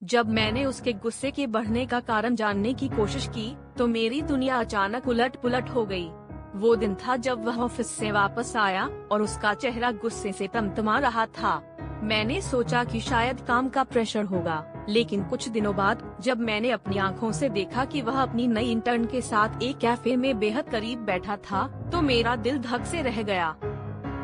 जब मैंने उसके गुस्से के बढ़ने का कारण जानने की कोशिश की तो मेरी दुनिया अचानक उलट पुलट हो गई। वो दिन था जब वह ऑफिस से वापस आया और उसका चेहरा गुस्से से तमतमा रहा था। मैंने सोचा कि शायद काम का प्रेशर होगा, लेकिन कुछ दिनों बाद जब मैंने अपनी आंखों से देखा कि वह अपनी नई इंटर्न के साथ एक कैफे में बेहद करीब बैठा था, तो मेरा दिल धक से रह गया।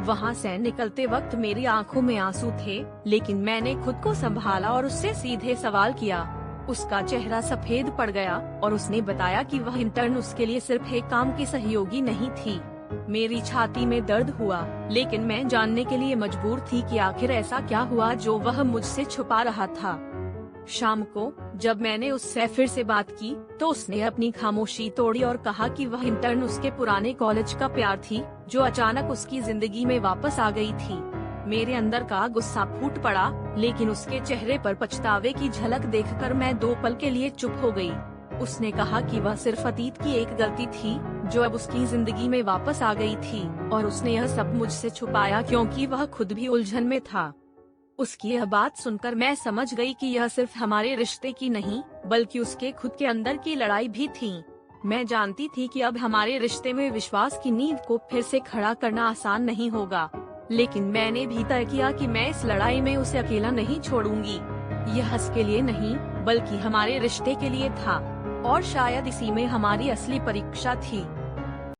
वहाँ से निकलते वक्त मेरी आंखों में आंसू थे, लेकिन मैंने खुद को संभाला और उससे सीधे सवाल किया। उसका चेहरा सफेद पड़ गया और उसने बताया कि वह इंटर्न उसके लिए सिर्फ एक काम की सहयोगी नहीं थी। मेरी छाती में दर्द हुआ, लेकिन मैं जानने के लिए मजबूर थी कि आखिर ऐसा क्या हुआ जो वह मुझसे छुपा रहा था। शाम को जब मैंने उससे फिर से बात की तो उसने अपनी खामोशी तोड़ी और कहा कि वह इंटर्न उसके पुराने कॉलेज का प्यार थी, जो अचानक उसकी जिंदगी में वापस आ गई थी। मेरे अंदर का गुस्सा फूट पड़ा, लेकिन उसके चेहरे पर पछतावे की झलक देखकर मैं 2 पल के लिए चुप हो गई। उसने कहा कि वह सिर्फ अतीत की एक गलती थी जो अब उसकी जिंदगी में वापस आ गई थी, और उसने यह सब मुझसे छुपाया क्योंकि वह खुद भी उलझन में था। उसकी यह बात सुनकर मैं समझ गई कि यह सिर्फ हमारे रिश्ते की नहीं, बल्कि उसके खुद के अंदर की लड़ाई भी थी। मैं जानती थी कि अब हमारे रिश्ते में विश्वास की नींव को फिर से खड़ा करना आसान नहीं होगा, लेकिन मैंने भी तय किया कि मैं इस लड़ाई में उसे अकेला नहीं छोड़ूंगी। यह हंस के लिए नहीं, बल्कि हमारे रिश्ते के लिए था, और शायद इसी में हमारी असली परीक्षा थी।